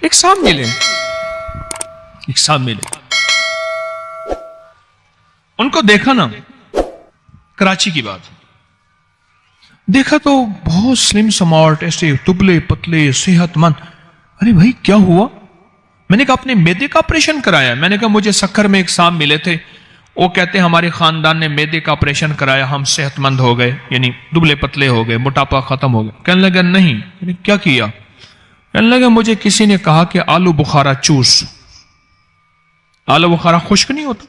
ایک صاحب ملے ان کو دیکھا نا، کراچی کی بات دیکھا تو بہت سلم سمارٹ، ایسے دبلے پتلے صحت مند. ارے بھائی کیا ہوا؟ میں نے کہا اپنے میدے کا آپریشن کرایا. میں نے کہا مجھے سکھر میں ایک صاحب ملے تھے، وہ کہتے ہیں ہمارے خاندان نے میدے کا آپریشن کرایا، ہم صحت مند ہو گئے، یعنی دبلے پتلے ہو گئے، موٹاپا ختم ہو گیا. کہنے لگا نہیں. میں نے کیا کیا؟ کہنے لگا مجھے کسی نے کہا کہ آلو بخارا چوس. آلو بخارا خشک نہیں ہوتا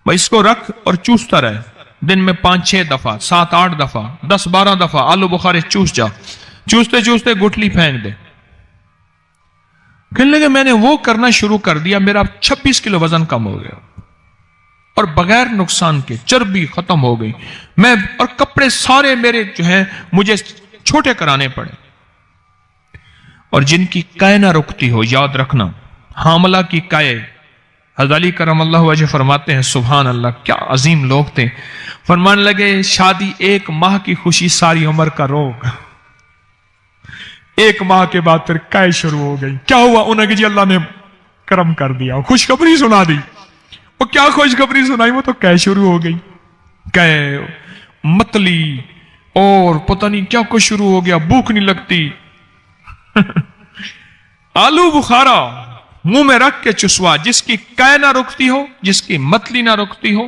بھائی، اس کو رکھ اور چوستا رہے، دن میں 5-6 دفعہ 7-8 دفعہ 10-12 دفعہ آلو بخارے چوس جا، چوستے چوستے گٹلی پھینک دے. کہنے لگے میں نے وہ کرنا شروع کر دیا، میرا 26 کلو وزن کم ہو گیا اور بغیر نقصان کے چربی ختم ہو گئی. میں اور کپڑے سارے میرے جو ہیں مجھے چھوٹے کرانے پڑے. اور جن کی قے نہ رکتی ہو، یاد رکھنا، حاملہ کی قے، حضرت علی کرم اللہ وجہ فرماتے ہیں سبحان اللہ کیا عظیم لوگ تھے. فرمانے لگے شادی 1 ماہ کی خوشی ساری عمر کا روگ. 1 ماہ کے بعد پھر قے شروع ہو گئی. کیا ہوا؟ انہوں نے جی اللہ نے کرم کر دیا، خوشخبری سنا دی. وہ کیا خوشخبری سنائی؟ وہ تو قے شروع ہو گئی. قے، متلی اور پتہ نہیں کیا کچھ شروع ہو گیا، بھوک نہیں لگتی. آلو بخارا منہ میں رکھ کے چسوا، جس کی قے نہ رکتی ہو، جس کی متلی نہ رکتی ہو،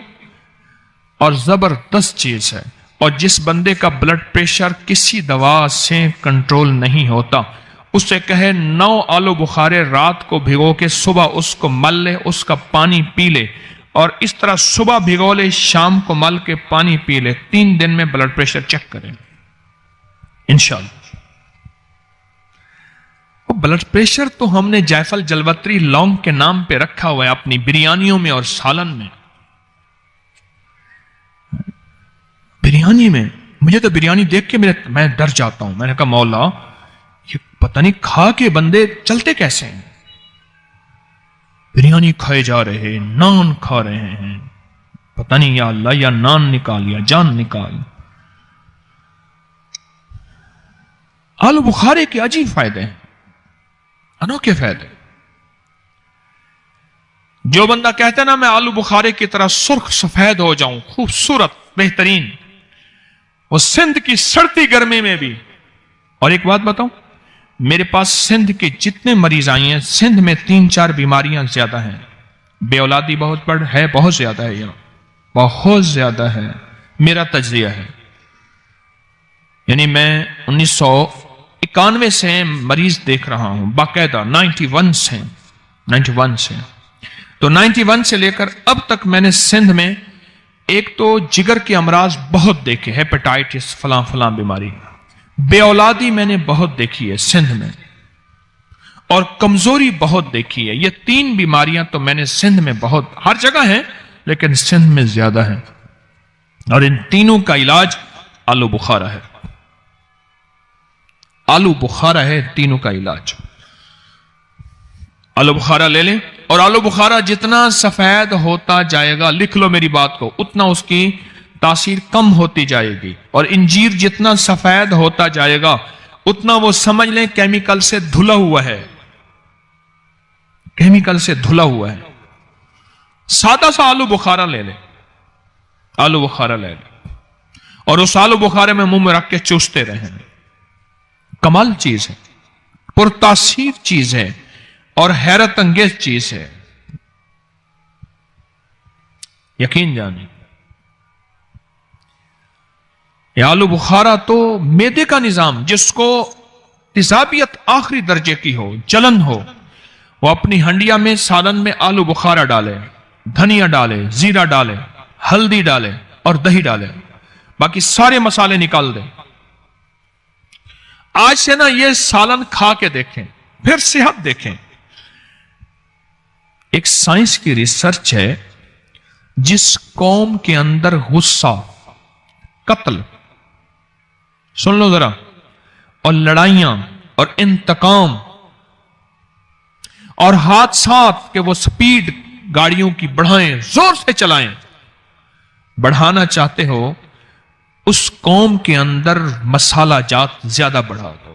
اور زبردست چیز ہے. اور جس بندے کا بلڈ پریشر کسی دوا سے کنٹرول نہیں ہوتا، اس سے کہے 9 آلو بخارے رات کو بھگو کے صبح اس کو مل لے، اس کا پانی پی لے، اور اس طرح صبح بھگو لے، شام کو مل کے پانی پی لے، 3 دن میں بلڈ پریشر چیک کریں انشاءاللہ. بلڈ پریشر تو ہم نے جائفل جلوتری لونگ کے نام پہ رکھا ہوا ہے اپنی بریانیوں میں اور سالن میں. بریانی میں مجھے تو بریانی دیکھ کے میں ڈر جاتا ہوں. میں نے کہا مولا یہ پتہ نہیں کھا کے بندے چلتے کیسے ہیں. بریانی کھائے جا رہے ہیں، نان کھا رہے ہیں، پتہ نہیں یا اللہ یا نان نکال یا جان نکال. آلو بخارے کے عجیب فائدے ہیں، انوکھے فائدے. جو بندہ کہتا ہے نا میں آلو بخارے کی طرح سرخ سفید ہو جاؤں، خوبصورت بہترین، وہ سندھ کی سڑتی گرمی میں بھی. اور ایک بات بتاؤں، میرے پاس سندھ کے جتنے مریض آئی ہیں، سندھ میں 3-4 بیماریاں زیادہ ہیں. بے اولادی بہت بہت زیادہ ہے، یہاں بہت زیادہ ہے. میرا تجزیہ ہے، یعنی میں 1991 سے مریض دیکھ رہا ہوں باقاعدہ، 91 سے تو 91 سے لے کر اب تک میں نے سندھ میں ایک تو جگر کے امراض بہت دیکھے، ہیپیٹائٹس فلاں فلاں بیماری، بے اولادی میں نے بہت دیکھی ہے سندھ میں، اور کمزوری بہت دیکھی ہے. یہ 3 بیماریاں تو میں نے سندھ میں بہت، ہر جگہ ہیں لیکن سندھ میں زیادہ ہیں. اور ان تینوں کا علاج آلو بخارا ہے. آلو بخارا ہے تینوں کا علاج. آلو بخارا لے لیں، اور آلو بخارا جتنا سفید ہوتا جائے گا، لکھ لو میری بات کو، اتنا اس کی تاثیر کم ہوتی جائے گی. اور انجیر جتنا سفید ہوتا جائے گا، اتنا وہ سمجھ لیں کیمیکل سے دھلا ہوا ہے، کیمیکل سے دھلا ہوا ہے. سادہ سا آلو بخارا لے لیں، آلو بخارا لے لیں، اور اس آلو بخارے میں منہ میں رکھ کے چوستے رہیں. کمال چیز ہے، پرتاثیر چیز ہے، اور حیرت انگیز چیز ہے. یقین جانیں، یہ آلو بخارا تو میدے کا نظام، جس کو تیزابیت آخری درجے کی ہو، جلن ہو، وہ اپنی ہنڈیا میں سالن میں آلو بخارا ڈالے، دھنیا ڈالے، زیرہ ڈالے، ہلدی ڈالے اور دہی ڈالے، باقی سارے مسالے نکال دیں. آج سے نا یہ سالن کھا کے دیکھیں، پھر صحت دیکھیں. ایک سائنس کی ریسرچ ہے، جس قوم کے اندر غصہ، قتل، سن لو ذرا، اور لڑائیاں اور انتقام اور حادثات کے وہ سپیڈ گاڑیوں کی بڑھائیں، زور سے چلائیں، بڑھانا چاہتے ہو، اس قوم کے اندر مسالہ جات زیادہ بڑھا دو.